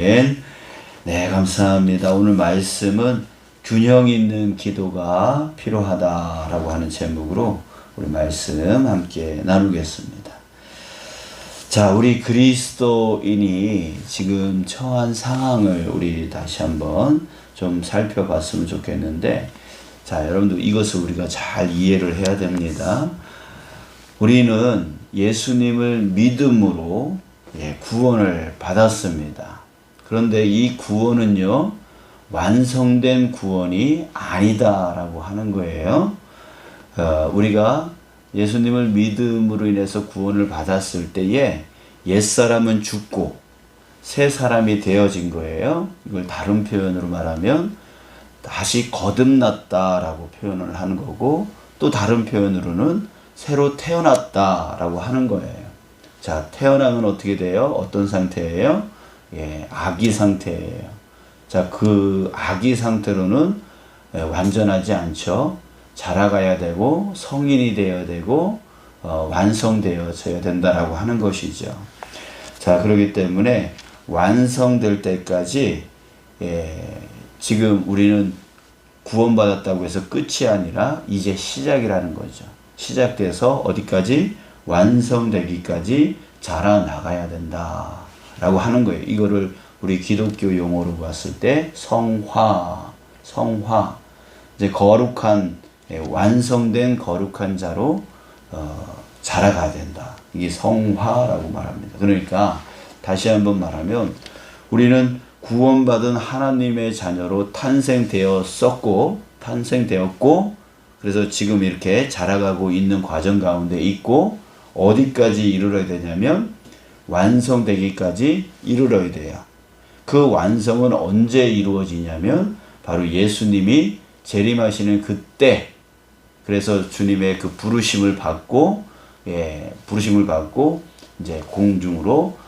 네, 감사합니다. 오늘 말씀은 균형 있는 기도가 필요하다라고 하는 제목으로 우리 말씀 함께 나누겠습니다. 자, 우리 그리스도인이 지금 처한 상황을 우리 다시 한번 좀 살펴봤으면 좋겠는데, 자, 여러분들 이것을 우리가 잘 이해를 해야 됩니다. 우리는 예수님을 믿음으로 구원을 받았습니다. 그런데 이 구원은요, 완성된 구원이 아니다라고 하는 거예요. 우리가 예수님을 믿음으로 인해서 구원을 받았을 때에 옛사람은 죽고 새 사람이 되어진 거예요. 이걸 다른 표현으로 말하면 다시 거듭났다라고 표현을 하는 거고, 또 다른 표현으로는 새로 태어났다라고 하는 거예요. 자, 태어나면 어떻게 돼요? 어떤 상태예요? 아기 상태예요. 자, 그 아기 상태로는 완전하지 않죠. 자라가야 되고 성인이 되어야 되고 완성되어져야 된다라고 하는 것이죠. 자, 그렇기 때문에 완성될 때까지 지금 우리는 구원받았다고 해서 끝이 아니라 이제 시작이라는 거죠. 시작돼서 어디까지? 완성되기까지 자라나가야 된다 라고 하는 거예요. 이거를 우리 기독교 용어로 봤을 때 성화. 이제 거룩한, 완성된 거룩한 자로 자라가야 된다. 이게 성화라고 말합니다. 그러니까 다시 한번 말하면 우리는 구원받은 하나님의 자녀로 탄생되었고, 그래서 지금 이렇게 자라가고 있는 과정 가운데 있고, 어디까지 이르러야 되냐면 완성되기까지 이르러야 돼요. 그 완성은 언제 이루어지냐면 바로 예수님이 재림하시는 그때, 그래서 주님의 그 부르심을 받고 이제 공중으로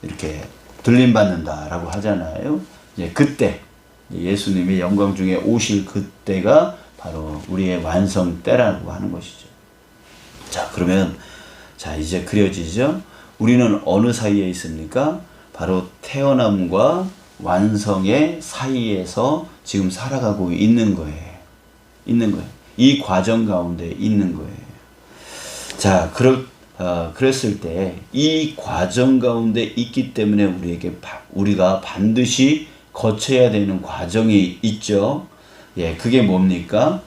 이렇게 들림 받는다라고 하잖아요. 그때 예수님이 영광 중에 오실 그때가 바로 우리의 완성 때라고 하는 것이죠. 자, 그러면 이제 그려지죠. 우리는 어느 사이에 있습니까? 바로 태어남과 완성의 사이에서 지금 살아가고 있는 거예요. 이 과정 가운데 있는 거예요. 자, 그랬을 때 이 과정 가운데 있기 때문에 우리가 반드시 거쳐야 되는 과정이 있죠. 그게 뭡니까?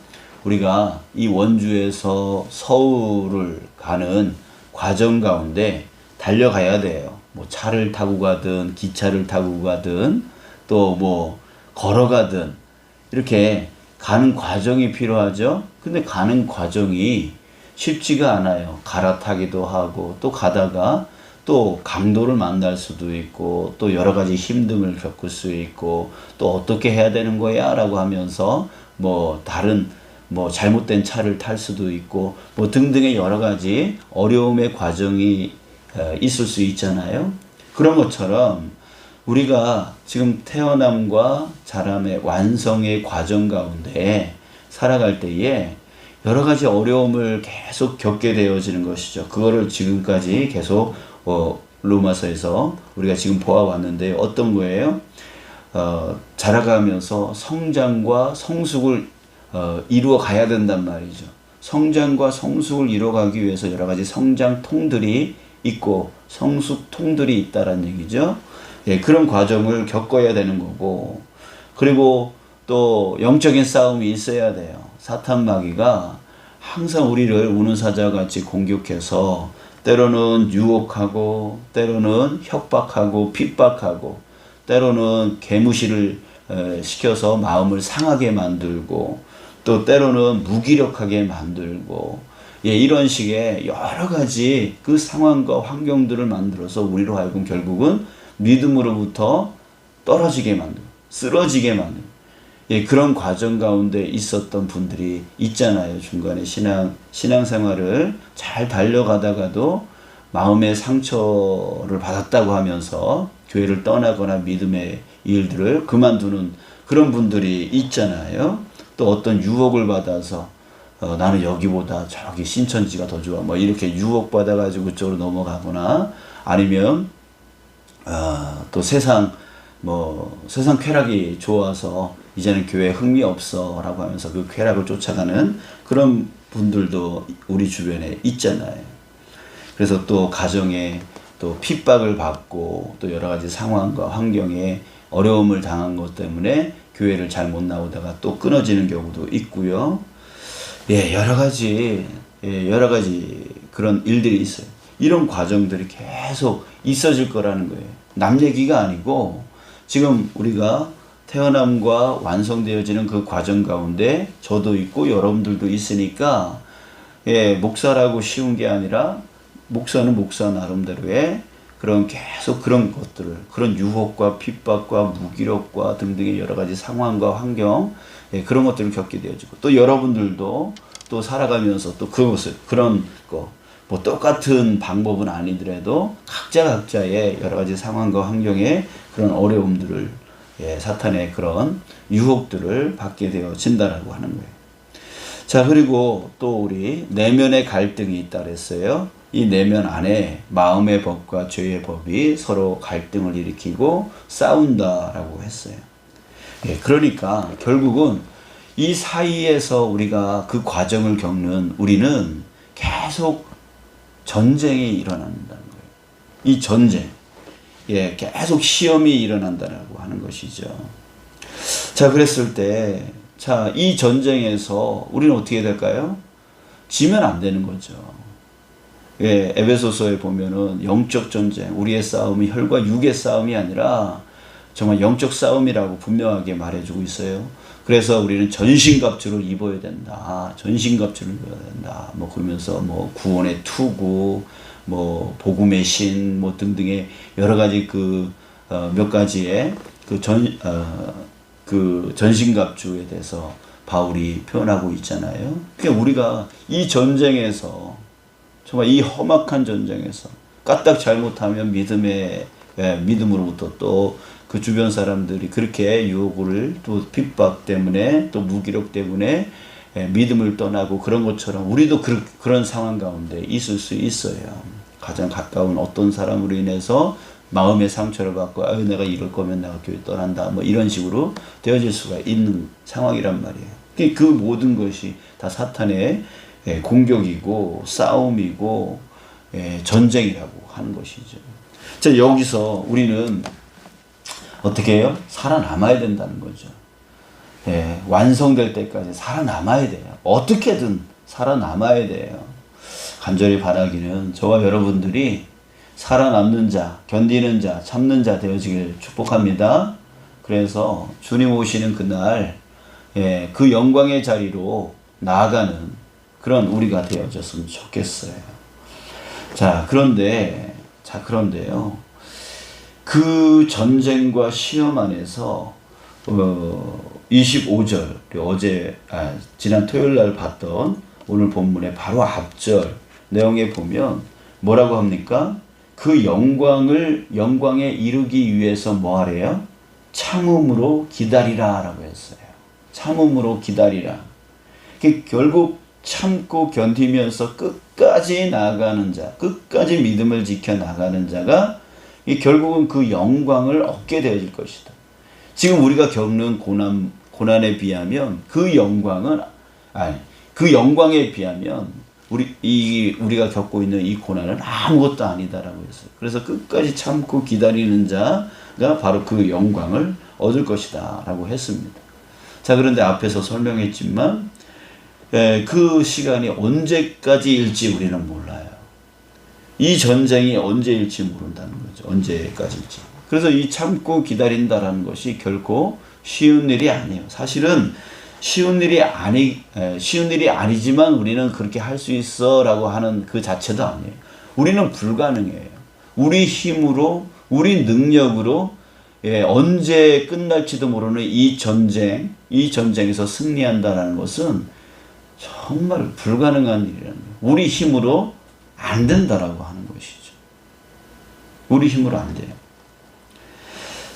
우리가 이 원주에서 서울을 가는 과정 가운데 달려가야 돼요. 뭐 차를 타고 가든 기차를 타고 가든 또 뭐 걸어가든 이렇게 가는 과정이 필요하죠. 근데 가는 과정이 쉽지가 않아요. 갈아타기도 하고 또 가다가 또 강도를 만날 수도 있고 또 여러 가지 힘듦을 겪을 수 있고 또 어떻게 해야 되는 거야 라고 하면서 뭐 다른 잘못된 차를 탈 수도 있고 뭐 등등의 여러 가지 어려움의 과정이 있을 수 있잖아요. 그런 것처럼 우리가 지금 태어남과 자람의 완성의 과정 가운데 살아갈 때에 여러 가지 어려움을 계속 겪게 되어지는 것이죠. 그거를 지금까지 계속 로마서에서 우리가 지금 보아왔는데 어떤 거예요? 자라가면서 성장과 성숙을 이루어 가야 된단 말이죠. 성장과 성숙을 이루어가기 위해서 여러 가지 성장통들이 있고 성숙통들이 있다는 얘기죠. 그런 과정을 겪어야 되는 거고, 그리고 또 영적인 싸움이 있어야 돼요. 사탄 마귀가 항상 우리를 우는 사자같이 공격해서 때로는 유혹하고 때로는 협박하고 핍박하고 때로는 개무시를 시켜서 마음을 상하게 만들고 또 때로는 무기력하게 만들고 이런 식의 여러 가지 그 상황과 환경들을 만들어서 우리로 하여금 결국은 믿음으로부터 떨어지게 만들고 쓰러지게 만들고 그런 과정 가운데 있었던 분들이 있잖아요. 중간에 신앙생활을 잘 달려가다가도 마음의 상처를 받았다고 하면서 교회를 떠나거나 믿음의 일들을 그만두는 그런 분들이 있잖아요. 또 어떤 유혹을 받아서 나는 여기보다 저기 신천지가 더 좋아 뭐 이렇게 유혹받아가지고 그쪽으로 넘어가거나 아니면 또 세상 뭐 세상 쾌락이 좋아서 이제는 교회에 흥미 없어 라고 하면서 그 쾌락을 쫓아가는 그런 분들도 우리 주변에 있잖아요. 그래서 또 가정에 또 핍박을 받고 또 여러 가지 상황과 환경에 어려움을 당한 것 때문에 교회를 잘 못 나오다가 또 끊어지는 경우도 있고요. 여러 가지 그런 일들이 있어요. 이런 과정들이 계속 있어질 거라는 거예요. 남 얘기가 아니고 지금 우리가 태어남과 완성되어지는 그 과정 가운데 저도 있고 여러분들도 있으니까 목사라고 쉬운 게 아니라 목사는 목사 나름대로의 그런 계속 그런 것들을 그런 유혹과 핍박과 무기력과 등등의 여러 가지 상황과 환경 그런 것들을 겪게 되어지고 또 여러분들도 또 살아가면서 또 그것을 그런 거 뭐 똑같은 방법은 아니더라도 각자의 여러 가지 상황과 환경에 그런 어려움들을 사탄의 그런 유혹들을 받게 되어진다라고 하는 거예요. 자, 그리고 또 우리 내면의 갈등이 있다 그랬어요. 이 내면 안에 마음의 법과 죄의 법이 서로 갈등을 일으키고 싸운다라고 했어요. 그러니까 결국은 이 사이에서 우리가 그 과정을 겪는 우리는 계속 전쟁이 일어난다는 거예요. 이 전쟁, 계속 시험이 일어난다라고 하는 것이죠. 자, 그랬을 때, 이 전쟁에서 우리는 어떻게 될까요? 지면 안 되는 거죠. 에베소서에 보면은 영적 전쟁, 우리의 싸움이 혈과 육의 싸움이 아니라 정말 영적 싸움이라고 분명하게 말해주고 있어요. 그래서 우리는 전신갑주를 입어야 된다. 전신갑주를 입어야 된다. 뭐 그러면서 뭐 구원의 투구, 뭐 복음의 신, 뭐 등등의 여러 가지 몇 가지의 전신갑주에 대해서 바울이 표현하고 있잖아요. 그러니까 우리가 이 전쟁에서 정말 이 험악한 전쟁에서 까딱 잘못하면 믿음으로부터 또 그 주변 사람들이 그렇게 유혹을 또 핍박 때문에 또 무기력 때문에 믿음을 떠나고 그런 것처럼 우리도 그런 상황 가운데 있을 수 있어요. 가장 가까운 어떤 사람으로 인해서 마음의 상처를 받고 내가 이럴 거면 내가 교회 떠난다 뭐 이런 식으로 되어질 수가 있는 상황이란 말이에요. 그 모든 것이 다 사탄의 공격이고 싸움이고 전쟁이라고 하는 것이죠. 자, 여기서 우리는 어떻게 해요? 살아남아야 된다는 거죠. 완성될 때까지 살아남아야 돼요. 어떻게든 살아남아야 돼요. 간절히 바라기는 저와 여러분들이 살아남는 자, 견디는 자, 참는 자 되어지길 축복합니다. 그래서 주님 오시는 그날 그 영광의 자리로 나아가는 그런 우리가 되어졌으면 좋겠어요. 그런데요. 그 전쟁과 시험 안에서 25절 지난 토요일 날 봤던 오늘 본문의 바로 앞절 내용에 보면 뭐라고 합니까? 그 영광에 이르기 위해서 뭐 하래요? 참음으로 기다리라 라고 했어요. 참음으로 기다리라. 결국 참고 견디면서 끝까지 나아가는 자, 끝까지 믿음을 지켜 나가는 자가 결국은 그 영광을 얻게 되어질 것이다. 지금 우리가 겪는 고난에 비하면 그 영광에 비하면 우리가 겪고 있는 이 고난은 아무것도 아니다라고 했어요. 그래서 끝까지 참고 기다리는 자가 바로 그 영광을 얻을 것이다 라고 했습니다. 자, 그런데 앞에서 설명했지만 그 시간이 언제까지일지 우리는 몰라요. 이 전쟁이 언제일지 모른다는 거죠. 언제까지일지. 그래서 이 참고 기다린다라는 것이 결코 쉬운 일이 아니에요. 사실은 쉬운 일이 아니지만 우리는 그렇게 할 수 있어라고 하는 그 자체도 아니에요. 우리는 불가능해요. 우리 힘으로, 우리 능력으로 언제 끝날지도 모르는 이 전쟁에서 승리한다라는 것은 정말 불가능한 일이라는 거예요. 우리 힘으로 안 된다라고 하는 것이죠. 우리 힘으로 안 돼요.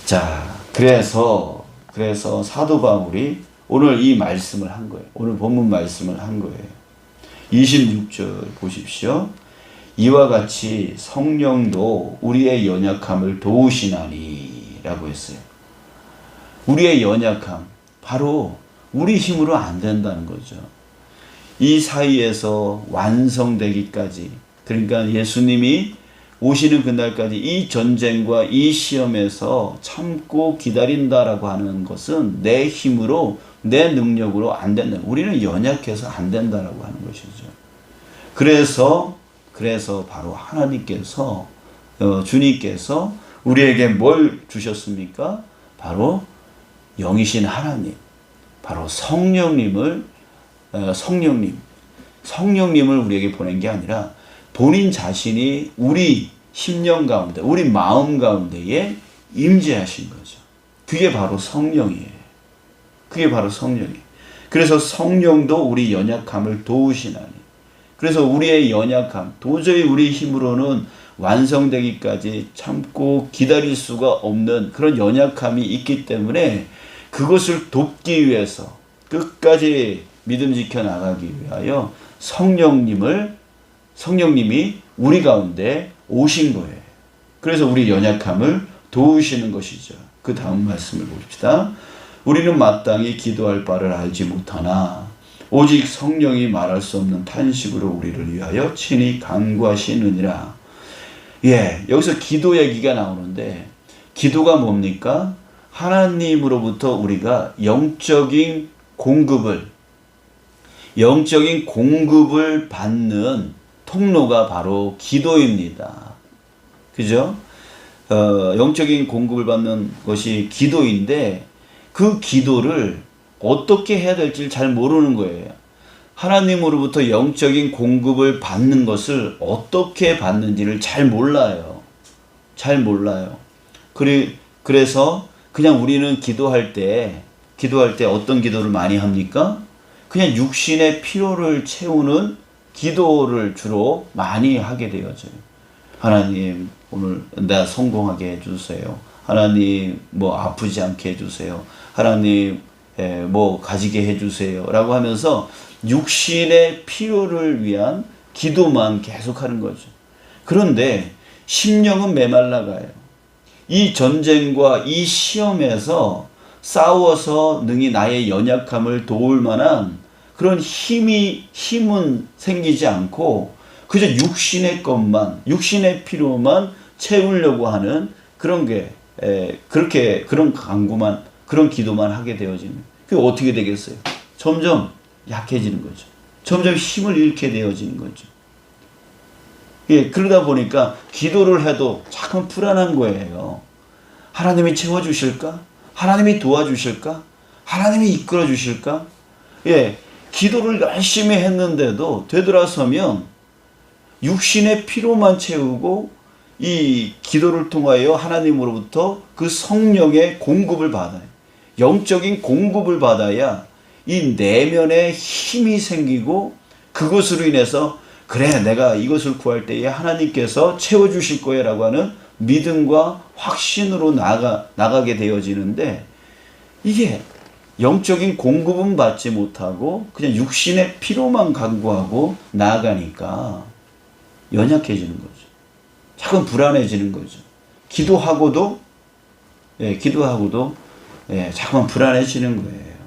자, 그래서 사도 바울이 오늘 이 말씀을 한 거예요. 오늘 본문 말씀을 한 거예요. 26절 보십시오. 이와 같이 성령도 우리의 연약함을 도우시나니 라고 했어요. 우리의 연약함, 바로 우리 힘으로 안 된다는 거죠. 이 사이에서 완성되기까지, 그러니까 예수님이 오시는 그날까지 이 전쟁과 이 시험에서 참고 기다린다라고 하는 것은 내 힘으로, 내 능력으로 안 된다. 우리는 연약해서 안 된다라고 하는 것이죠. 그래서 바로 하나님께서, 주님께서 우리에게 뭘 주셨습니까? 바로 영이신 하나님, 바로 성령님을 우리에게 보낸 게 아니라 본인 자신이 우리 심령 가운데, 우리 마음 가운데에 임재하신 거죠. 그게 바로 성령이에요. 그래서 성령도 우리 연약함을 도우시나니. 그래서 우리의 연약함, 도저히 우리 힘으로는 완성되기까지 참고 기다릴 수가 없는 그런 연약함이 있기 때문에 그것을 돕기 위해서 끝까지 믿음 지켜 나가기 위하여 성령님이 우리 가운데 오신 거예요. 그래서 우리 연약함을 도우시는 것이죠. 그 다음 말씀을 봅시다. 우리는 마땅히 기도할 바를 알지 못하나 오직 성령이 말할 수 없는 탄식으로 우리를 위하여 친히 간구하시느니라. 여기서 기도 얘기가 나오는데, 기도가 뭡니까? 하나님으로부터 우리가 영적인 공급을 받는 통로가 바로 기도입니다. 그죠? 영적인 공급을 받는 것이 기도인데, 그 기도를 어떻게 해야 될지 잘 모르는 거예요. 하나님으로부터 영적인 공급을 받는 것을 어떻게 받는지를 잘 몰라요. 그래서 그냥 우리는 기도할 때 어떤 기도를 많이 합니까? 그냥 육신의 필요를 채우는 기도를 주로 많이 하게 되어져요. 하나님, 오늘 나 성공하게 해주세요. 하나님, 아프지 않게 해주세요. 하나님, 가지게 해주세요. 라고 하면서 육신의 필요를 위한 기도만 계속하는 거죠. 그런데 심령은 메말라가요. 이 전쟁과 이 시험에서 싸워서 능히 나의 연약함을 도울 만한 그런 힘은 생기지 않고 그저 육신의 필요만 채우려고 하는 그런 간구만, 그런 기도만 하게 되어지는. 그게 어떻게 되겠어요? 점점 약해지는 거죠. 점점 힘을 잃게 되어지는 거죠. 그러다 보니까 기도를 해도 자꾸 불안한 거예요. 하나님이 채워주실까? 하나님이 도와주실까? 하나님이 이끌어주실까? 기도를 열심히 했는데도 되돌아서면 육신의 피로만 채우고 이 기도를 통하여 하나님으로부터 그 성령의 공급을 받아요. 영적인 공급을 받아야 이 내면에 힘이 생기고 그것으로 인해서 그래, 내가 이것을 구할 때에 하나님께서 채워주실 거야 라고 하는 믿음과 확신으로 나가게 되어지는데, 이게 영적인 공급은 받지 못하고 그냥 육신의 피로만 간구하고 나아가니까 연약해지는 거죠. 자꾸 불안해지는 거죠. 기도하고도 자꾸만 불안해지는 거예요.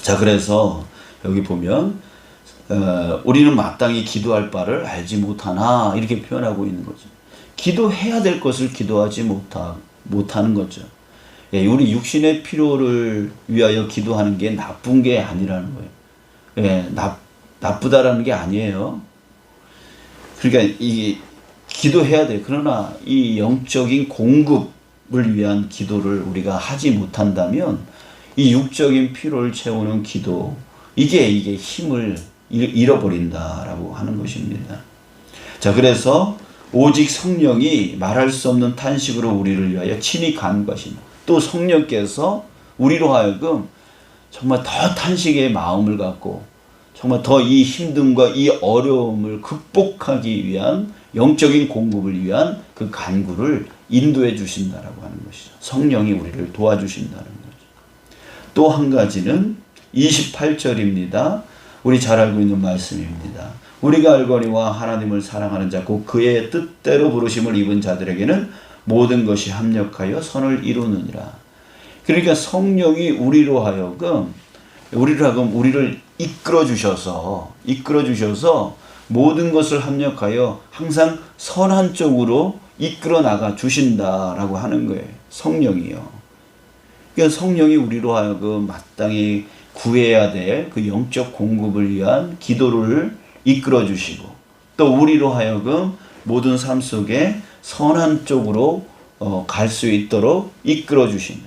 자, 그래서 여기 보면 우리는 마땅히 기도할 바를 알지 못하나 이렇게 표현하고 있는 거죠. 기도해야 될 것을 기도하지 못하는 거죠. 우리 육신의 필요를 위하여 기도하는 게 나쁜 게 아니라는 거예요. 나쁘다라는 게 아니에요. 그러니까 기도해야 돼. 그러나 이 영적인 공급을 위한 기도를 우리가 하지 못한다면 이 육적인 필요를 채우는 기도, 이게 힘을 잃어버린다라고 하는 것입니다. 자, 그래서 오직 성령이 말할 수 없는 탄식으로 우리를 위하여 친히 간구하시는, 또 성령께서 우리로 하여금 정말 더 탄식의 마음을 갖고 정말 더 이 힘듦과 이 어려움을 극복하기 위한 영적인 공급을 위한 그 간구를 인도해 주신다라고 하는 것이죠. 성령이 우리를 도와주신다는 거죠. 또 한 가지는 28절입니다. 우리 잘 알고 있는 말씀입니다. 우리가 알거니와 하나님을 사랑하는 자 곧 그의 뜻대로 부르심을 입은 자들에게는 모든 것이 합력하여 선을 이루느니라. 그러니까 성령이 우리를 이끌어 주셔서 모든 것을 합력하여 항상 선한 쪽으로 이끌어 나가 주신다라고 하는 거예요. 성령이요. 그러니까 성령이 우리로 하여금 마땅히 구해야 될 그 영적 공급을 위한 기도를 이끌어 주시고, 또 우리로 하여금 모든 삶 속에 선한 쪽으로 갈 수 있도록 이끌어 주시는,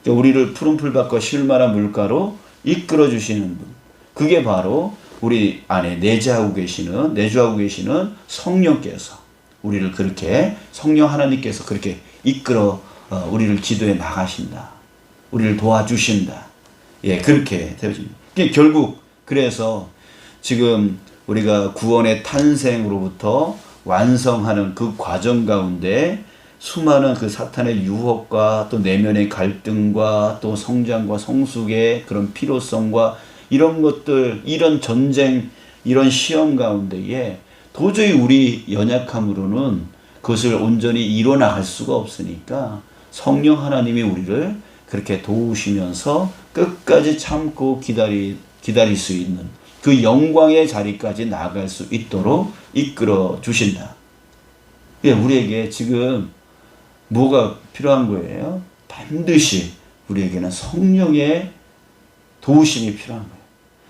우리를 푸른 풀밭과 쉴만한 물가로 이끌어 주시는 분, 그게 바로 우리 안에 내주하고 계시는 성령께서 우리를 그렇게, 성령 하나님께서 그렇게 이끌어 우리를 지도해 나가신다, 우리를 도와주신다. 예, 그렇게 되어집니다. 결국 그래서 지금 우리가 구원의 탄생으로부터 완성하는 그 과정 가운데 수많은 그 사탄의 유혹과 또 내면의 갈등과 또 성장과 성숙의 그런 필요성과 이런 것들, 이런 전쟁, 이런 시험 가운데에 도저히 우리 연약함으로는 그것을 온전히 이뤄나갈 수가 없으니까 성령 하나님이 우리를 그렇게 도우시면서 끝까지 참고 기다릴 수 있는 그 영광의 자리까지 나아갈 수 있도록 이끌어 주신다. 우리에게 지금 뭐가 필요한 거예요? 반드시 우리에게는 성령의 도우심이 필요한 거예요.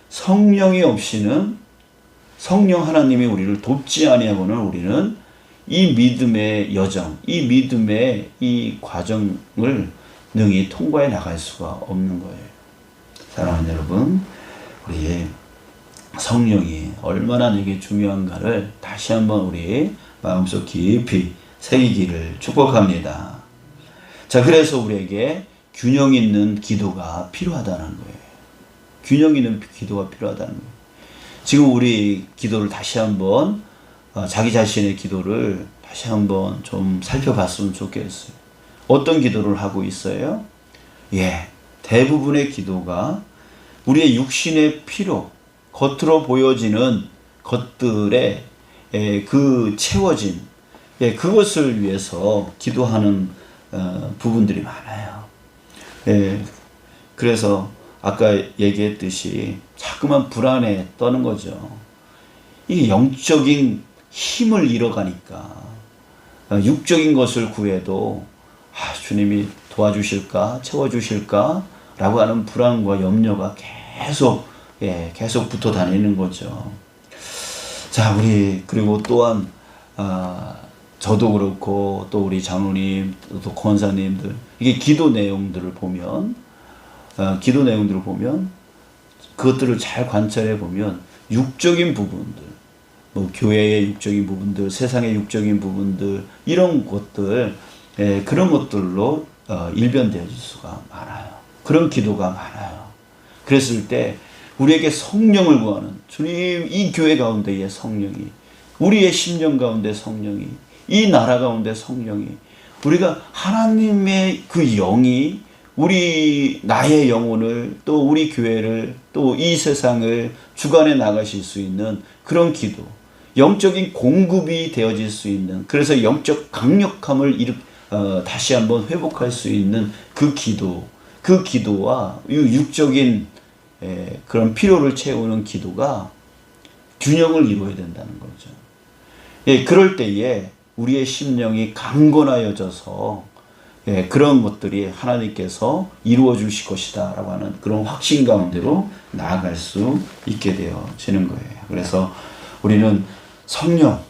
성령이 없이는, 성령 하나님이 우리를 돕지 아니하고는 우리는 이 믿음의 여정, 이 믿음의 이 과정을 능히 통과해 나갈 수가 없는 거예요. 사랑하는 여러분, 우리 성령이 얼마나 내게 중요한가를 다시 한번 우리 마음속 깊이 새기기를 축복합니다. 자, 그래서 우리에게 균형 있는 기도가 필요하다는 거예요. 균형 있는 기도가 필요하다는 거예요. 지금 우리 기도를 다시 한번, 자기 자신의 기도를 다시 한번 좀 살펴봤으면 좋겠어요. 어떤 기도를 하고 있어요? 대부분의 기도가 우리의 육신의 필요, 겉으로 보여지는 것들의 그 채워짐, 그것을 위해서 기도하는 부분들이 많아요. 그래서 아까 얘기했듯이 자꾸만 불안에 떠는 거죠. 이 영적인 힘을 잃어가니까 육적인 것을 구해도 주님이 도와주실까, 채워주실까 라고 하는 불안과 염려가 계속 붙어 다니는 거죠. 자, 그리고 또한 저도 그렇고 또 우리 장로님, 또 권사님들, 이게 기도 내용들을 보면 그것들을 잘 관찰해 보면 육적인 부분들, 뭐 교회의 육적인 부분들, 세상의 육적인 부분들, 이런 것들, 그런 것들로 일변되어질 수가 많아요. 그런 기도가 많아요. 그랬을 때 우리에게 성령을 구하는, 주님, 이 교회 가운데의 성령이, 우리의 심령 가운데 성령이, 이 나라 가운데 성령이, 우리가 하나님의 그 영이 나의 영혼을, 또 우리 교회를, 또 이 세상을 주관해 나가실 수 있는 그런 기도, 영적인 공급이 되어질 수 있는, 그래서 영적 강력함을 다시 한번 회복할 수 있는 그 기도와 육적인 그런 필요를 채우는 기도가 균형을 이루어야 된다는 거죠. 그럴 때에 우리의 심령이 강건하여져서 그런 것들이 하나님께서 이루어 주실 것이다 라고 하는 그런 확신 가운데로 나아갈 수 있게 되어지는 거예요. 그래서 우리는 성령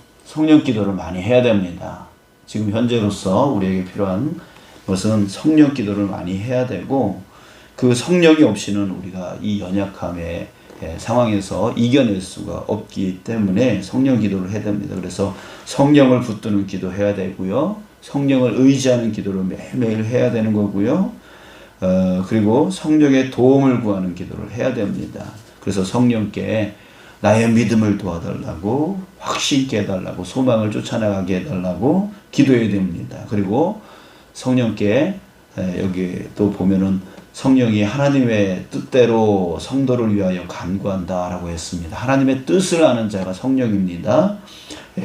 기도를 많이 해야 됩니다. 지금 현재로서 우리에게 필요한 것은 성령 기도를 많이 해야 되고, 그 성령이 없이는 우리가 이 연약함의 상황에서 이겨낼 수가 없기 때문에 성령 기도를 해야 됩니다. 그래서 성령을 붙드는 기도 해야 되고요. 성령을 의지하는 기도를 매일매일 해야 되는 거고요. 그리고 성령의 도움을 구하는 기도를 해야 됩니다. 그래서 성령께 나의 믿음을 도와달라고, 확신 있게 해달라고, 소망을 쫓아나가게 해달라고 기도해야 됩니다. 그리고 성령께 여기 또 보면은 성령이 하나님의 뜻대로 성도를 위하여 간구한다라고 했습니다. 하나님의 뜻을 아는 자가 성령입니다.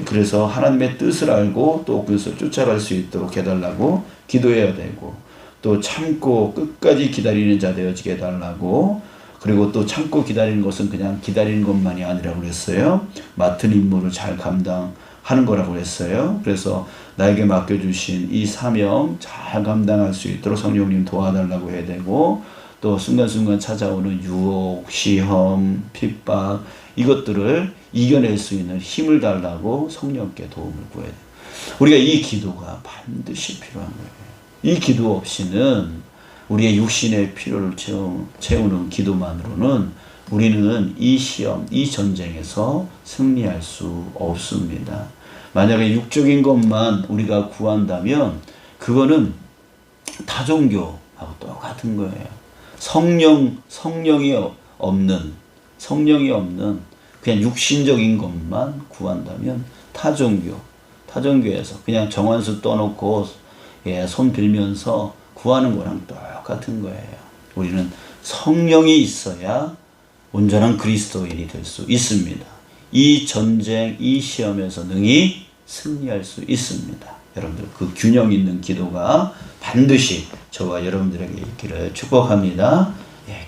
그래서 하나님의 뜻을 알고 또 그것을 쫓아갈 수 있도록 해달라고 기도해야 되고, 또 참고 끝까지 기다리는 자 되어지게 해달라고. 그리고 또 참고 기다리는 것은 그냥 기다리는 것만이 아니라고 그랬어요. 맡은 임무를 잘 감당하는 거라고 그랬어요. 그래서 나에게 맡겨주신 이 사명 잘 감당할 수 있도록 성령님 도와달라고 해야 되고, 또 순간순간 찾아오는 유혹, 시험, 핍박 이것들을 이겨낼 수 있는 힘을 달라고 성령께 도움을 구해야 돼요. 우리가 이 기도가 반드시 필요한 거예요. 이 기도 없이는, 우리의 육신의 필요를 채우는 기도만으로는 우리는 이 시험, 이 전쟁에서 승리할 수 없습니다. 만약에 육적인 것만 우리가 구한다면 그거는 타종교하고 똑같은 거예요. 성령이 없는 그냥 육신적인 것만 구한다면 타종교에서 그냥 정한수 떠놓고 손 빌면서 구하는 거랑 똑같은 거예요. 우리는 성령이 있어야 온전한 그리스도인이 될 수 있습니다. 이 전쟁, 이 시험에서 능히 승리할 수 있습니다. 여러분들 그 균형 있는 기도가 반드시 저와 여러분들에게 있기를 축복합니다.